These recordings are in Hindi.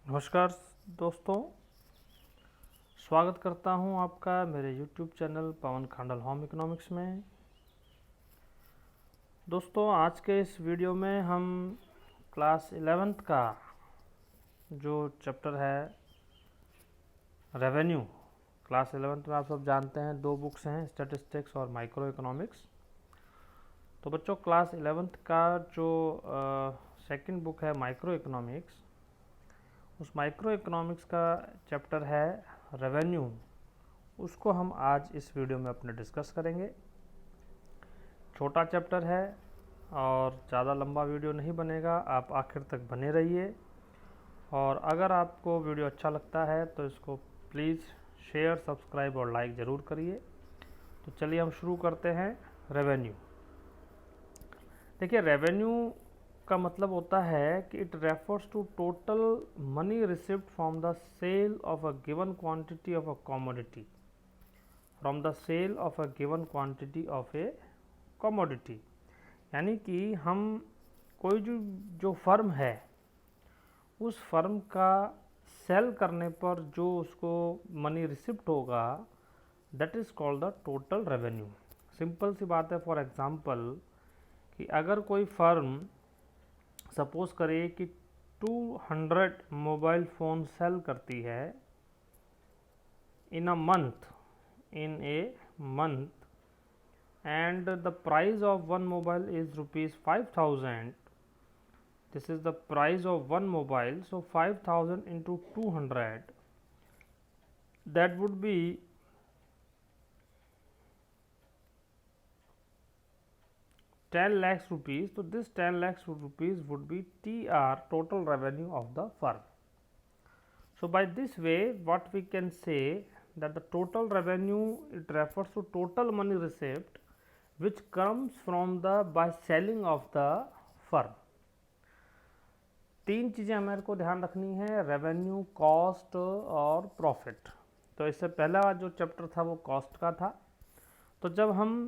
नमस्कार दोस्तों, स्वागत करता हूं आपका मेरे YouTube चैनल पवन खांडल होम इकोनॉमिक्स में। दोस्तों, आज के इस वीडियो में हम क्लास 11th का जो चैप्टर है रेवेन्यू, क्लास 11th में आप सब जानते हैं दो बुक्स हैं, स्टैटिस्टिक्स और माइक्रो इकोनॉमिक्स। तो बच्चों, क्लास 11th का जो सेकंड बुक है माइक्रो इकोनॉमिक्स, उस माइक्रो इकोनॉमिक्स का चैप्टर है रेवेन्यू। उसको हम आज इस वीडियो में अपने डिस्कस करेंगे। छोटा चैप्टर है और ज़्यादा लंबा वीडियो नहीं बनेगा, आप आखिर तक बने रहिए। और अगर आपको वीडियो अच्छा लगता है तो इसको प्लीज़ शेयर, सब्सक्राइब और लाइक ज़रूर करिए। तो चलिए हम शुरू करते हैं। रेवेन्यू, देखिए रेवेन्यू का मतलब होता है कि it refers to total money received from the sale of a given quantity of a commodity, from the sale of a given quantity of a commodity. यानी कि हम कोई जो फर्म है, उस फर्म का सेल करने पर जो उसको मनी रिसिप्ट होगा, that is called the total revenue. Simple सी बात है। फॉर एग्जांपल कि अगर कोई फर्म सपोज करे कि 200 मोबाइल फ़ोन सेल करती है in a month, and the price of one mobile is rupees 5000. This is the price of one mobile, so 5000 into 200, that would be 10 lakhs rupees. So this 10 lakhs rupees would be TR, total revenue of the firm. So by this way, what we can say that the total revenue, it refers to total money received which comes from the by selling of the firm. तीन चीज़ें हमारे को ध्यान रखनी है, रेवेन्यू, कॉस्ट और प्रॉफिट। तो इससे पहला जो चैप्टर था वो कॉस्ट का था। तो जब हम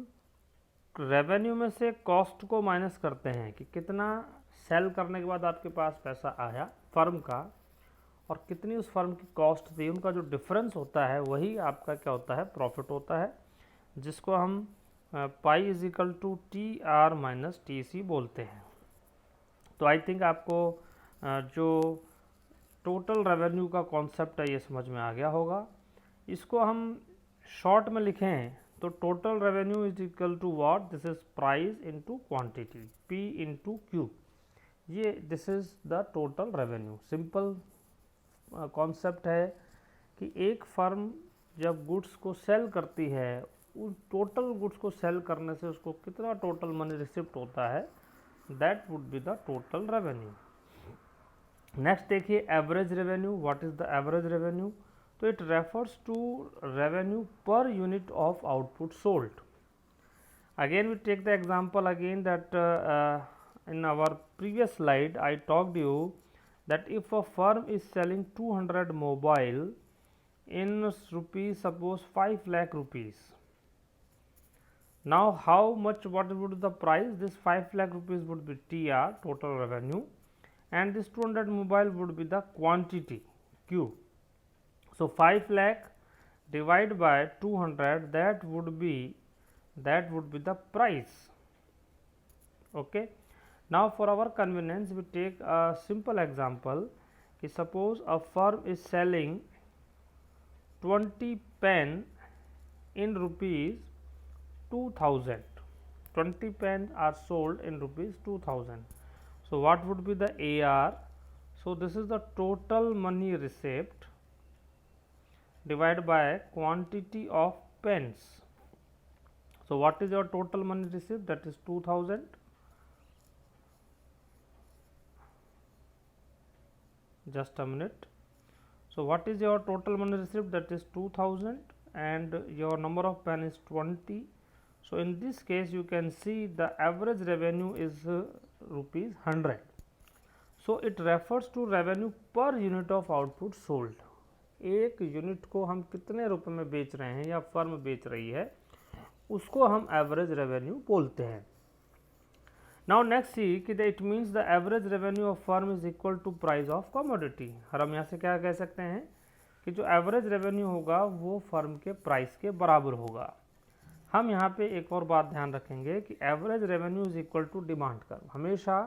रेवेन्यू में से कॉस्ट को माइनस करते हैं कि कितना सेल करने के बाद आपके पास पैसा आया फर्म का और कितनी उस फर्म की कॉस्ट थी, उनका जो डिफरेंस होता है वही आपका क्या होता है, प्रॉफिट होता है, जिसको हम pi is equal to TR minus TC बोलते हैं। तो आई थिंक आपको जो टोटल रेवेन्यू का कॉन्सेप्ट है ये समझ में आ गया होगा। इसको हम शॉर्ट में लिखें तो total revenue is equal to what, this is price into quantity, P into Q। ये this is the total revenue. Simple concept है कि एक फर्म जब गुड्स को सेल करती है, उस टोटल गुड्स को सेल करने से उसको कितना टोटल मनी रिसिप्ट होता है, that would be the total revenue. Next देखिए average revenue. What is the average revenue? तो it refers to revenue per unit of output sold. Again we take the example again that in our previous slide I talked you that if a firm is selling 200 mobile in rupees, suppose 5 lakh rupees, now how much, what would the price? This 5 lakh rupees would be TR, total revenue, and this 200 mobile would be the quantity Q. So 5 lakh divided by 200, that would be the price. Okay. Now for our convenience we take a simple example कि suppose a firm is selling 20 pen in rupees 2000. 20 pen are sold in rupees 2000. So what would be the AR? So this is the total money received divided by quantity of pens. So what is your total money received? That is 2000. Just a minute. So what is your total money received? That is 2000, and your number of pen is 20. So in this case you can see the average revenue is rupees 100. So it refers to revenue per unit of output sold. एक यूनिट को हम कितने रुपए में बेच रहे हैं या फर्म बेच रही है, उसको हम एवरेज रेवेन्यू बोलते हैं। नाउ नेक्स्ट सी कि it means the average revenue of firm is equal to price of commodity. और हम यहाँ से क्या कह सकते हैं कि जो एवरेज रेवेन्यू होगा वो फर्म के प्राइस के बराबर होगा। हम यहाँ पे एक और बात ध्यान रखेंगे कि average revenue is equal to demand curve. हमेशा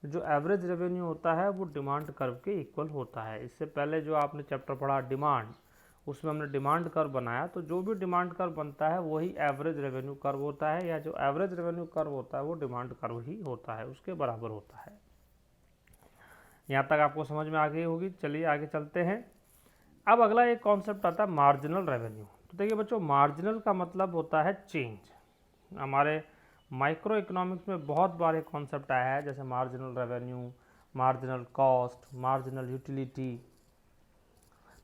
जो एवरेज रेवेन्यू होता है वो डिमांड कर्व के इक्वल होता है। इससे पहले जो आपने चैप्टर पढ़ा डिमांड, उसमें हमने डिमांड कर्व बनाया, तो जो भी डिमांड कर्व बनता है वही एवरेज रेवेन्यू कर्व होता है, या जो एवरेज रेवेन्यू कर्व होता है वो डिमांड कर्व ही होता है, उसके बराबर होता है। यहाँ तक आपको समझ में आ गई होगी। चलिए आगे चलते हैं। अब अगला एक कॉन्सेप्ट आता है मार्जिनल रेवेन्यू। तो देखिए बच्चों, मार्जिनल का मतलब होता है चेंज। हमारे माइक्रो इकोनॉमिक्स में बहुत बार एक कॉन्सेप्ट आया है, जैसे marginal revenue, marginal cost, marginal utility.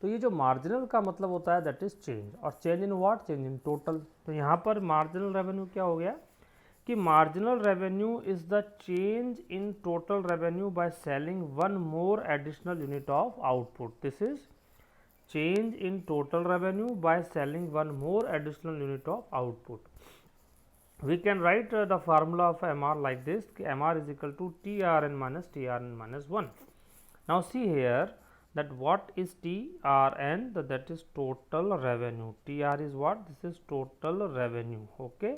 तो ये जो मार्जिनल का मतलब होता है दैट इज चेंज। और change in what? Change in total. तो यहाँ पर मार्जिनल रेवेन्यू क्या हो गया कि marginal revenue is the change in total revenue by selling one more additional unit of output. This is change in total revenue by selling one more additional unit of output. We can write the formula of MR like this, MR is equal to TRN minus TRN minus 1. Now see here that what is TRN? That is total revenue. TR is what? This is total revenue. Okay.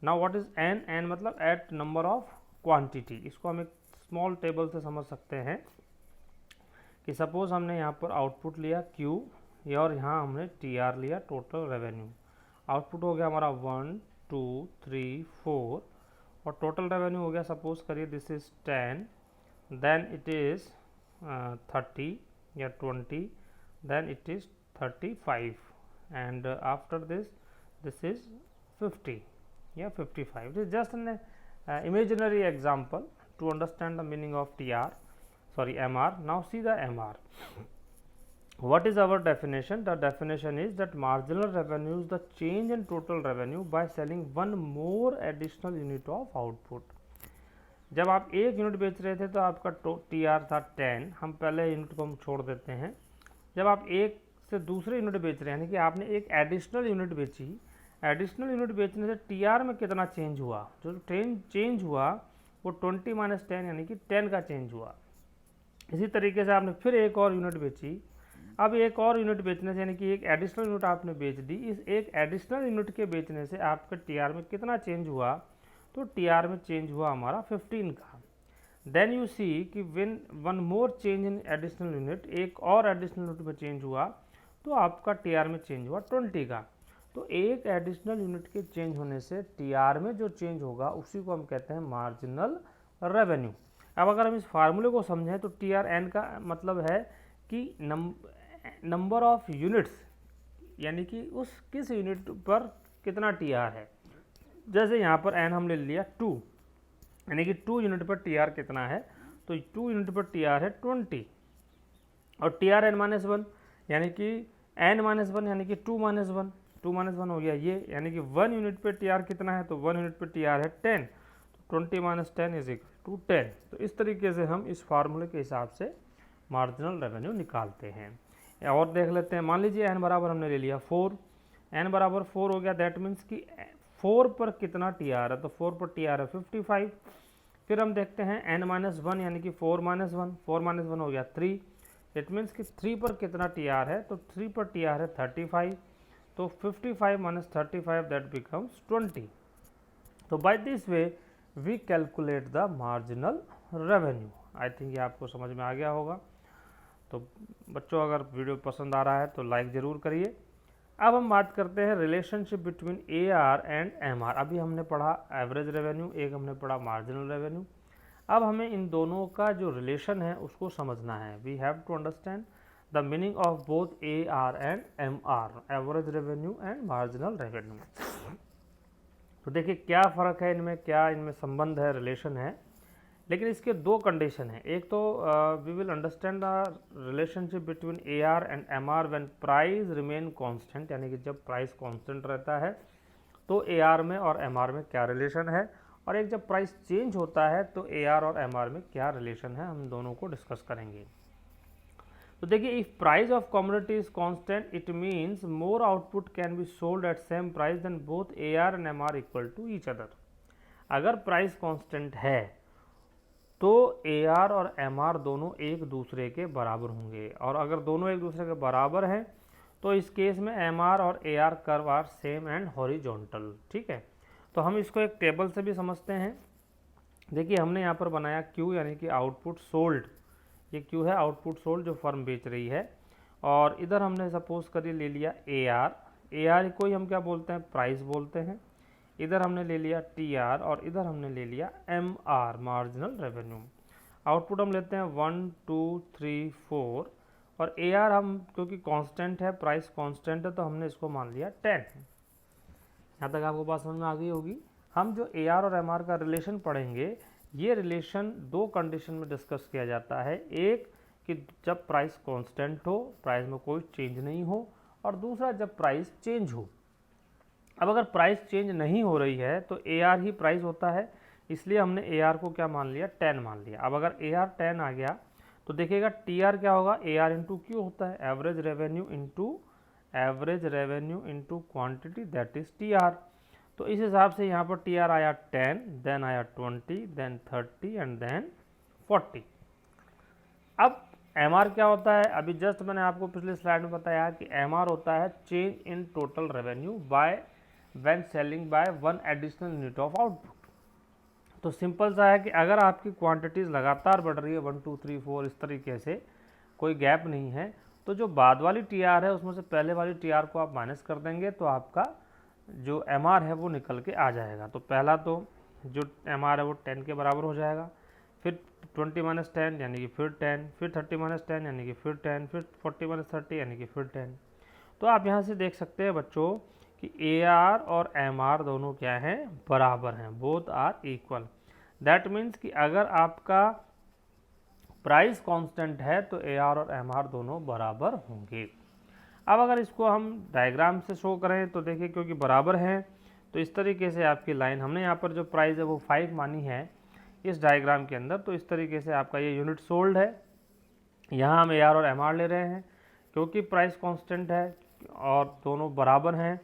Now what is N? N मतलब at number of quantity. इसको हम एक small table से समझ सकते हैं कि सपोज हमने यहाँ पर आउटपुट लिया Q और यहाँ हमने TR लिया, टोटल रेवेन्यू। आउटपुट हो गया हमारा 1 2 3 4 और टोटल रेवेन्यू हो गया, सपोज करिए this is 10, then it is 30 या 20, then it is 35 and after this is 50 या 55. This is just an imaginary example to understand the meaning of MR. Now see the MR. What is our definition? The definition is that marginal revenue is the change in total revenue by selling one more additional unit of output. जब आप एक यूनिट बेच रहे थे तो आपका TR था 10, हम पहले यूनिट को हम छोड़ देते हैं। जब आप एक से दूसरे यूनिट बेच रहे हैं, यानी कि आपने एक एडिशनल यूनिट बेची, एडिशनल यूनिट बेचने से TR में कितना चेंज हुआ? जो चेंज हुआ वो 20 माइनस 10 यानी कि 10 का चेंज हुआ। इसी तरीके से आपने फिर एक और यूनिट बेची। अब एक और यूनिट बेचने से, यानी कि एक एडिशनल यूनिट आपने बेच दी, इस एक एडिशनल यूनिट के बेचने से आपका TR में कितना चेंज हुआ? तो TR में चेंज हुआ हमारा 15 का। देन यू सी कि when one more change in additional unit, एक और एडिशनल यूनिट में चेंज हुआ तो आपका TR में चेंज हुआ 20 का। तो एक एडिशनल यूनिट के चेंज होने से TR में जो चेंज होगा उसी को हम कहते हैं मार्जिनल रेवेन्यू। अब अगर हम इस फार्मूले को समझें तो TRN का मतलब है कि नंबर ऑफ यूनिट्स, यानी कि उस किस यूनिट पर कितना TR है। जैसे यहाँ पर N हमने लिया 2, यानी कि 2 यूनिट पर TR कितना है, तो 2 यूनिट पर TR है 20 और TRN माइनस 1 यानी कि N माइनस 1 यानी कि 2 माइनस 1, 2 माइनस 1 हो गया ये, यानी कि 1 यूनिट पर TR कितना है, तो 1 यूनिट पर TR है 10, तो 20 माइनस 10 इज इक्वल टू 10। तो इस तरीके से हम इस फार्मूले के हिसाब से मार्जिनल रेवेन्यू निकालते हैं। और देख लेते हैं, मान लीजिए N बराबर हमने ले लिया 4, N बराबर 4 हो गया, दैट मीन्स कि 4 पर कितना TR है, तो 4 पर TR है 55। फिर हम देखते हैं N माइनस 1 यानी कि 4 माइनस 1, 4 माइनस 1 हो गया 3, इट मीन्स कि 3 पर कितना TR है, तो 3 पर TR है 35, तो 55 माइनस 35 दैट बिकम्स 20। तो by this way we calculate the marginal revenue. I think ये आपको समझ में आ गया होगा। तो बच्चों, अगर वीडियो पसंद आ रहा है तो लाइक ज़रूर करिए। अब हम बात करते हैं relationship between AR and MR। अभी हमने पढ़ा एवरेज रेवेन्यू, एक हमने पढ़ा मार्जिनल रेवेन्यू। अब हमें इन दोनों का जो रिलेशन है उसको समझना है। We have to understand the meaning of both AR and MR, average revenue and marginal revenue. तो देखिए क्या फ़र्क है इनमें, क्या इनमें संबंध है, रिलेशन है। लेकिन इसके दो कंडीशन है। एक तो we will understand the relationship between AR and MR when price remain constant, यानी कि जब प्राइस कांस्टेंट रहता है तो AR में और MR में क्या रिलेशन है, और एक जब प्राइस चेंज होता है तो AR और MR में क्या रिलेशन है, हम दोनों को डिस्कस करेंगे। तो देखिए, if price of commodity is constant it means more output can be sold at same price then both AR and MR equal to each other. अगर प्राइस कांस्टेंट है तो AR और MR दोनों एक दूसरे के बराबर होंगे, और अगर दोनों एक दूसरे के बराबर हैं तो इस केस में MR और AR curve are same and horizontal. ठीक है, तो हम इसको एक टेबल से भी समझते हैं। देखिए हमने यहाँ पर बनाया Q यानी कि आउटपुट सोल्ड, ये Q है आउटपुट सोल्ड जो फर्म बेच रही है, और इधर हमने सपोज करिए ले लिया AR को ही हम क्या बोलते हैं, प्राइस बोलते हैं। इधर हमने ले लिया TR और इधर हमने ले लिया MR, मार्जिनल रेवेन्यू। आउटपुट हम लेते हैं 1 2 3 4, और AR हम क्योंकि कांस्टेंट है, प्राइस कांस्टेंट है, तो हमने इसको मान लिया 10। यहाँ तक आपको बात समझ में आ गई होगी। हम जो AR और MR का रिलेशन पढ़ेंगे, ये रिलेशन दो कंडीशन में डिस्कस किया जाता है। एक कि जब प्राइस कांस्टेंट हो, प्राइस में कोई चेंज नहीं हो, और दूसरा जब प्राइस चेंज हो। अब अगर प्राइस चेंज नहीं हो रही है तो AR ही प्राइस होता है, इसलिए हमने AR को क्या मान लिया, 10 मान लिया। अब अगर AR 10 आ गया तो देखिएगा TR क्या होगा, AR इंटू Q होता है, average revenue into quantity, that is TR। तो इस हिसाब से यहाँ पर TR आया 10, देन आया 20, देन 30 एंड देन 40। अब MR क्या होता है, अभी जस्ट मैंने आपको पिछले स्लाइड में बताया कि MR होता है change in total revenue by when selling by 1 additional unit of output. तो सिंपल सा है कि अगर आपकी क्वांटिटीज लगातार बढ़ रही है 1 2 3 4 इस तरीके से, कोई गैप नहीं है, तो जो बाद वाली TR है उसमें से पहले वाली TR को आप माइनस कर देंगे तो आपका जो MR है वो निकल के आ जाएगा। तो पहला तो जो MR है वो 10 के बराबर हो जाएगा, फिर 20 माइनस 10 यानी कि फिर 10, फिर 30 माइनस 10 यानी कि फिर 10, फिर 40 माइनस 30 यानी कि फिर 10। तो आप यहाँ से देख सकते हैं बच्चों कि AR और MR दोनों क्या हैं, बराबर हैं, both are equal. That means कि अगर आपका प्राइस कांस्टेंट है तो AR और MR दोनों बराबर होंगे। अब अगर इसको हम डायग्राम से शो करें तो देखिए क्योंकि बराबर हैं तो इस तरीके से आपकी लाइन, हमने यहाँ पर जो प्राइस है वो 5 मानी है इस डायग्राम के अंदर, तो इस तरीके से आपका ये यूनिट सोल्ड है। यहाँ हम AR और MR ले रहे हैं क्योंकि प्राइस कांस्टेंट है और दोनों बराबर हैं,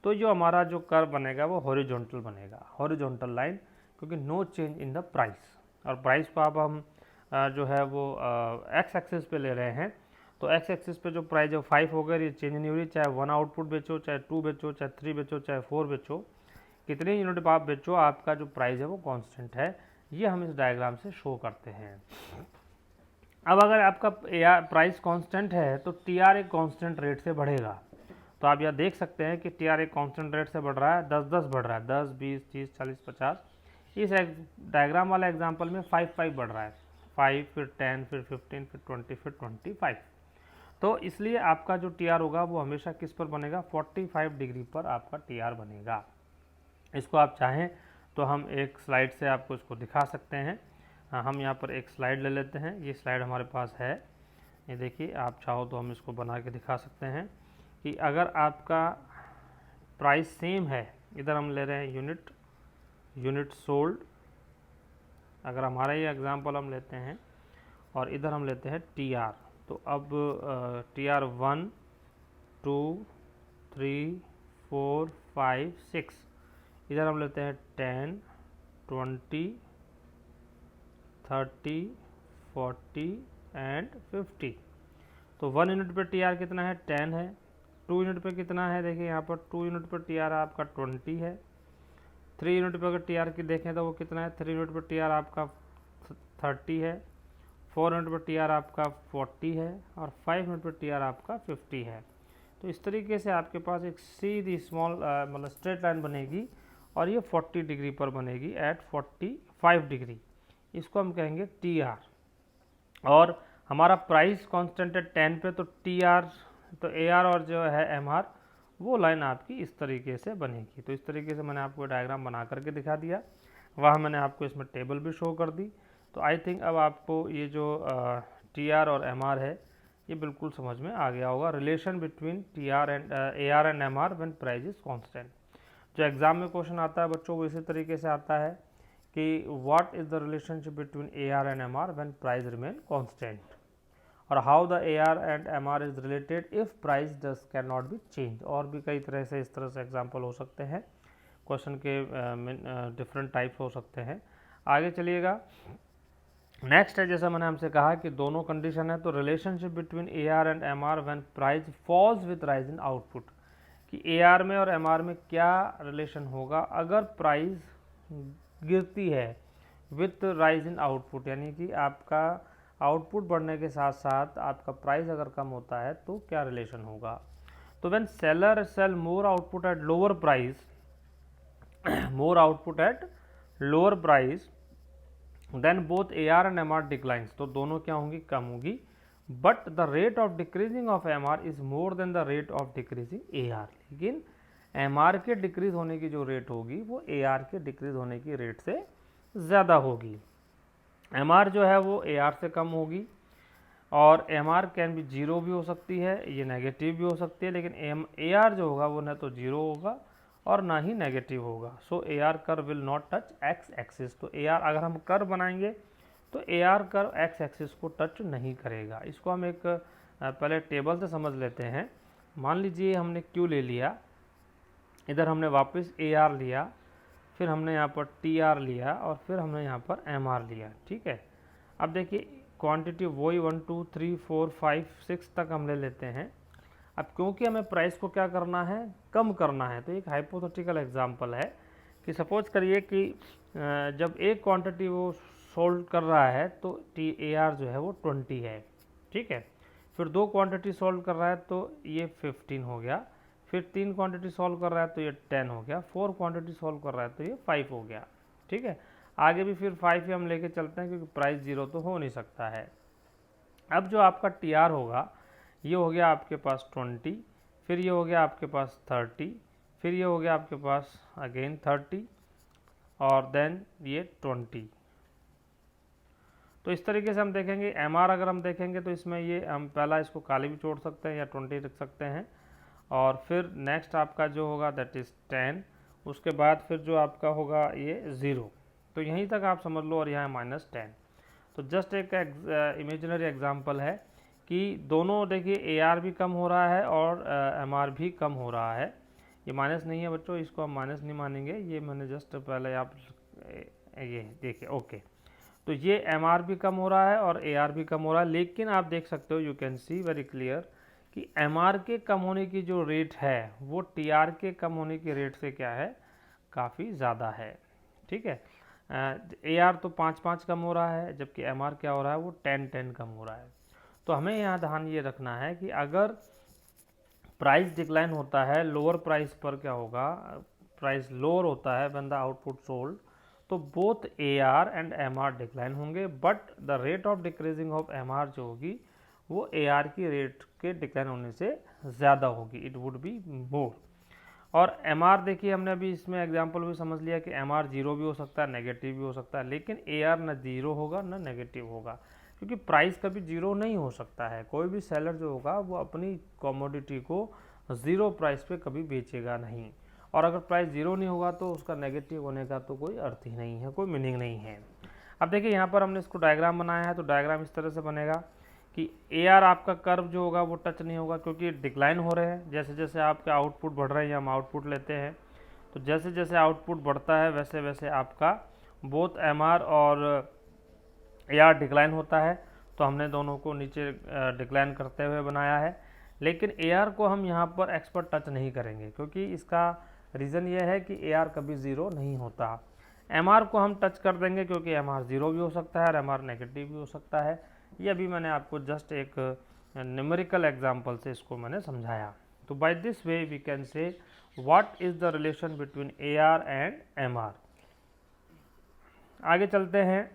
तो जो हमारा जो कर्व बनेगा वो हॉरिजॉन्टल बनेगा, हॉरिजॉन्टल लाइन, क्योंकि no change in the price. और प्राइस को अब हम जो है वो एक्स एक्सिस पे ले रहे हैं, तो एक्स एक्सिस पे जो प्राइस है 5 हो गई, ये चेंज नहीं हो रही, चाहे 1 आउटपुट बेचो, चाहे 2 बेचो, चाहे 3 बेचो, चाहे 4 बेचो, कितने यूनिट आप बेचो आपका जो प्राइस है वो कांस्टेंट है। ये हम इस डायग्राम से शो करते हैं। अब अगर आपका प्राइस कांस्टेंट है तो TR एक कांस्टेंट रेट से बढ़ेगा। तो आप यह देख सकते हैं कि TR एक कांस्टेंट रेट से बढ़ रहा है, 10-10 बढ़ रहा है, 10 20 30 40 50। इस डायग्राम वाला एग्जांपल में 5-5 बढ़ रहा है, 5 फिर 10 फिर 15 फिर 20 फिर 25। तो इसलिए आपका जो TR होगा वो हमेशा किस पर बनेगा, 45 डिग्री पर आपका TR बनेगा। इसको आप चाहें तो हम एक स्लाइड से आपको इसको दिखा सकते हैं। हम यहाँ पर एक स्लाइड ले लेते हैं, ये स्लाइड हमारे पास है, ये देखिए, आप चाहो तो हम इसको बना के दिखा सकते हैं कि अगर आपका प्राइस सेम है, इधर हम ले रहे हैं यूनिट सोल्ड, अगर हमारा ये एग्जांपल हम लेते हैं और इधर हम लेते हैं TR, तो अब TR 1 2 3 4 5 6, इधर हम लेते हैं 10 20 30 40 एंड 50। तो 1 यूनिट पर TR कितना है, 10 है। 2 यूनिट पे कितना है, देखिए यहाँ पर 2 यूनिट पर TR आपका 20 है। 3 यूनिट पर अगर TR की देखें तो वो कितना है, 3 यूनिट पर TR आपका 30 है। 4 यूनिट पर TR आपका 40 है और 5 यूनिट पर TR आपका 50 है। तो इस तरीके से आपके पास एक सीधी स्मॉल मतलब स्ट्रेट लाइन बनेगी और ये 40 डिग्री पर बनेगी एट 45 डिग्री, इसको हम कहेंगे TR। और हमारा प्राइस कांस्टेंट है 10 पे, तो TR तो AR और जो है MR वो लाइन आपकी इस तरीके से बनेगी। तो इस तरीके से मैंने आपको डायग्राम बना करके दिखा दिया, वहाँ मैंने आपको इसमें टेबल भी शो कर दी। तो आई थिंक अब आपको ये जो TR और MR है ये बिल्कुल समझ में आ गया होगा, relation between AR and MR when price is constant. जो एग्जाम में क्वेश्चन आता है बच्चों वो इसी तरीके से आता है कि what is the relationship between AR and MR when price remain constant, और how the AR and MR is related if price just can not be change. और भी कई तरह से इस तरह से एग्जाम्पल हो सकते हैं। क्वेश्चन के डिफरेंट टाइप्स हो सकते हैं। आगे चलिएगा, नेक्स्ट है, जैसा मैंने हमसे कहा कि दोनों कंडीशन है, तो relationship between A R and M R when price falls with rise in output, कि ए आर में और एम आर में क्या रिलेशन होगा अगर प्राइस गिरती है विथ राइज इन आउटपुट, यानी कि आपका आउटपुट बढ़ने के साथ साथ आपका प्राइस अगर कम होता है तो क्या रिलेशन होगा। तो when seller sell more output at lower price, more output at lower price, then both A R and M R declines, तो दोनों क्या होंगी, कम होगी। But the rate of decreasing of M R is more than the rate of decreasing A R, लेकिन एम आर के डिक्रीज होने की जो रेट होगी वो ए आर के डिक्रीज होने की रेट से ज़्यादा होगी। एम आर जो है वो ए आर से कम होगी, और एम आर कैन भी जीरो भी हो सकती है, ये नेगेटिव भी हो सकती है, लेकिन ए आर जो होगा वो न तो जीरो होगा और ना ही नेगेटिव होगा। So A R curve will not touch X axis, तो ए आर अगर हम कर्व बनाएंगे तो A R curve X axis को टच नहीं करेगा। इसको हम एक पहले टेबल से समझ लेते हैं। मान लीजिए हमने क्यू ले लिया, इधर हमने वापस ए आर लिया, फिर हमने यहाँ पर टी आर लिया और फिर हमने यहाँ पर एम आर लिया, ठीक है। अब देखिए क्वांटिटी वही 1 2 3 4 5 6 तक हम ले लेते हैं। अब क्योंकि हमें प्राइस को क्या करना है, कम करना है, तो एक हाइपोथेटिकल एग्जांपल है कि सपोज करिए कि जब एक क्वांटिटी वो सोल्ड कर रहा है तो टी ए आर जो है वो 20 है, ठीक है। फिर 2 क्वांटिटी सोल्व कर रहा है तो ये 15 हो गया, फिर 3 क्वांटिटी सॉल्व कर रहा है तो ये 10 हो गया, 4 क्वांटिटी सॉल्व कर रहा है तो ये 5 हो गया, ठीक है। आगे भी फिर 5 ही हम लेके चलते हैं क्योंकि प्राइस जीरो तो हो नहीं सकता है। अब जो आपका टी आर होगा ये हो गया आपके पास 20, फिर ये हो गया आपके पास 30, फिर ये हो गया आपके पास अगेन 30 और देन ये 20। तो इस तरीके से हम देखेंगे एम आर अगर हम देखेंगे तो इसमें ये हम पहला इसको काली भी छोड़ सकते हैं या 20 रख सकते हैं, और फिर नेक्स्ट आपका जो होगा दैट इज़ 10, उसके बाद फिर जो आपका होगा ये 0, तो यहीं तक आप समझ लो, और यहाँ -10। तो जस्ट एक इमेजिनरी एग्जांपल है कि दोनों देखिए ए आर भी कम हो रहा है और एम आर भी कम हो रहा है। ये माइनस नहीं है बच्चों, इसको हम माइनस नहीं मानेंगे, ये मैंने जस्ट पहले आप ये देखिए ओके। तो ये एम आर भी कम हो रहा है और ए आर भी कम हो रहा है, लेकिन आप देख सकते हो, you can see very clear कि एम आर के कम होने की जो रेट है वो टी आर के कम होने की रेट से क्या है, काफ़ी ज़्यादा है, ठीक है। ए आर तो 5 कम हो रहा है, जबकि एम आर क्या हो रहा है, वो 10 कम हो रहा है। तो हमें यहाँ ध्यान ये रखना है कि अगर प्राइस डिक्लाइन होता है लोअर प्राइस पर, क्या होगा, प्राइस लोअर होता है व्हेन द आउटपुट सोल्ड, तो both A R and M R decline होंगे, but the rate of decreasing of M R जो होगी वो ए आर की रेट के डिक्लाइन होने से ज़्यादा होगी, इट वुड बी मोर। और एम आर देखिए हमने अभी इसमें एग्जांपल भी समझ लिया कि एम आर जीरो भी हो सकता है, नेगेटिव भी हो सकता है, लेकिन ए आर ना जीरो होगा ना नेगेटिव होगा, क्योंकि प्राइस कभी जीरो नहीं हो सकता है। कोई भी सेलर जो होगा वो अपनी कमोडिटी को ज़ीरो प्राइस पे कभी बेचेगा नहीं, और अगर प्राइस जीरो नहीं होगा तो उसका नेगेटिव होने का तो कोई अर्थ ही नहीं है, कोई मीनिंग नहीं है। अब देखिए यहाँ पर हमने इसको डायग्राम बनाया है, तो डायग्राम इस तरह से बनेगा कि ए आर आपका कर्व जो होगा वो टच नहीं होगा क्योंकि डिक्लाइन हो रहे हैं। जैसे जैसे आपके आउटपुट बढ़ रहे हैं, हम आउटपुट लेते हैं, तो जैसे जैसे आउटपुट बढ़ता है वैसे वैसे आपका बोथ एम आर और ए आर डिक्लाइन होता है। तो हमने दोनों को नीचे डिक्लाइन करते हुए बनाया है, लेकिन ए आर को हम यहाँ पर एक्सपर्ट टच नहीं करेंगे क्योंकि इसका रीज़न ये है कि ए आर कभी ज़ीरो नहीं होता। एम आर को हम टच कर देंगे क्योंकि एम आर ज़ीरो भी हो सकता है और एम आर नेगेटिव भी हो सकता है। ये अभी मैंने आपको जस्ट एक न्यूमेरिकल एग्जांपल से इसको मैंने समझाया। तो by this way we can say what is the relation between A R and M R. आगे चलते हैं,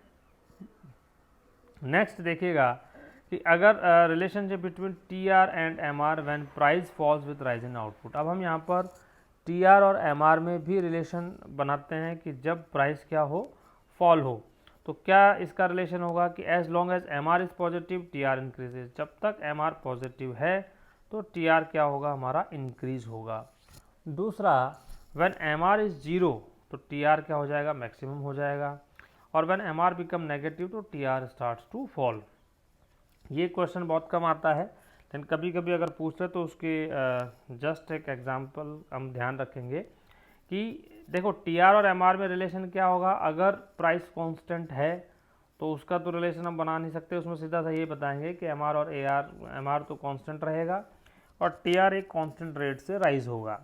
नेक्स्ट देखिएगा कि अगर relationship between T R and M R when price falls with rise in output. अब हम यहाँ पर टी आर और एम आर में भी रिलेशन बनाते हैं कि जब प्राइस क्या हो, फॉल हो, तो क्या इसका रिलेशन होगा कि as long as M R is positive T R increases. जब तक एम आर पॉजिटिव है तो टी आर क्या होगा, हमारा इंक्रीज होगा। दूसरा, when M R is zero तो टी आर क्या हो जाएगा, मैक्सिमम हो जाएगा, और when M R become negative तो T R starts to fall. ये क्वेश्चन बहुत कम आता है, लेकिन कभी कभी अगर पूछते तो उसके जस्ट एक एग्जांपल हम ध्यान रखेंगे कि देखो टीआर और एमआर में रिलेशन क्या होगा, अगर प्राइस कांस्टेंट है तो उसका तो रिलेशन हम बना नहीं सकते, उसमें सीधा सा ये बताएंगे कि एमआर और एआर, एमआर तो कांस्टेंट रहेगा और टीआर एक कांस्टेंट रेट से राइज होगा।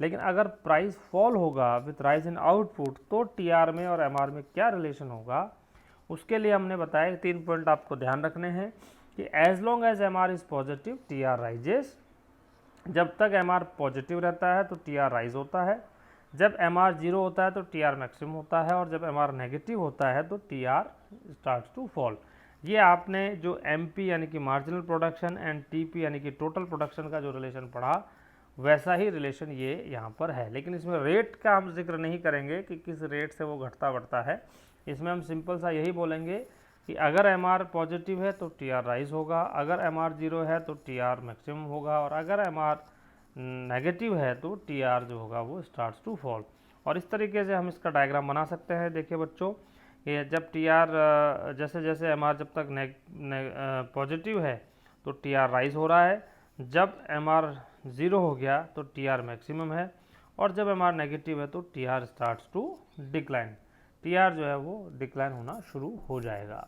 लेकिन अगर प्राइस फॉल होगा विथ राइज इन आउटपुट तो टीआर में और एमआर में क्या रिलेशन होगा, उसके लिए हमने बताया 3 पॉइंट आपको ध्यान रखने हैं कि as long as MR is positive TR rises, जब तक एमआर पॉजिटिव रहता है तो टीआर राइज होता है, जब एमआर जीरो होता है तो टीआर मैक्सिमम होता है, और जब एमआर नेगेटिव होता है तो टीआर स्टार्ट्स टू फॉल। ये आपने जो एमपी यानी कि मार्जिनल प्रोडक्शन एंड टीपी यानी कि टोटल प्रोडक्शन का जो रिलेशन पढ़ा, वैसा ही रिलेशन ये यहाँ पर है। लेकिन इसमें रेट का हम जिक्र नहीं करेंगे कि किस रेट से वो घटता बढ़ता है, इसमें हम सिंपल सा यही बोलेंगे कि अगर एमआर पॉजिटिव है तो टीआर राइज होगा, अगर एमआर जीरो है तो टीआर मैक्सिमम होगा, और अगर एमआर नेगेटिव है तो टीआर जो होगा वो स्टार्ट्स टू फॉल। और इस तरीके से हम इसका डायग्राम बना सकते हैं। देखिए बच्चों, ये जब टीआर जैसे जैसे एमआर जब तक पॉजिटिव है तो टीआर राइज हो रहा है, जब एमआर ज़ीरो हो गया तो टीआर मैक्सिमम है, और जब एमआर नेगेटिव है तो TR starts to decline, TR जो है वो डिक्लाइन होना शुरू हो जाएगा।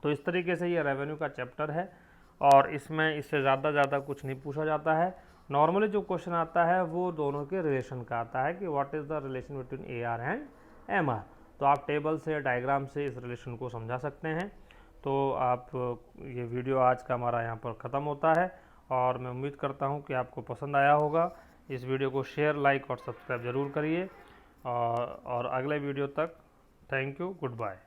तो इस तरीके से ये रेवेन्यू का चैप्टर है, और इसमें इससे ज़्यादा कुछ नहीं पूछा जाता है। नॉर्मली जो क्वेश्चन आता है वो दोनों के रिलेशन का आता है कि what is the relation between AR and MR. तो आप टेबल से, डायग्राम से इस रिलेशन को समझा सकते हैं। तो आप ये वीडियो आज का हमारा यहाँ पर ख़त्म होता है, और मैं उम्मीद करता हूँ कि आपको पसंद आया होगा। इस वीडियो को शेयर, लाइक और सब्सक्राइब ज़रूर करिए, और अगले वीडियो तक थैंक यू, गुड बाय।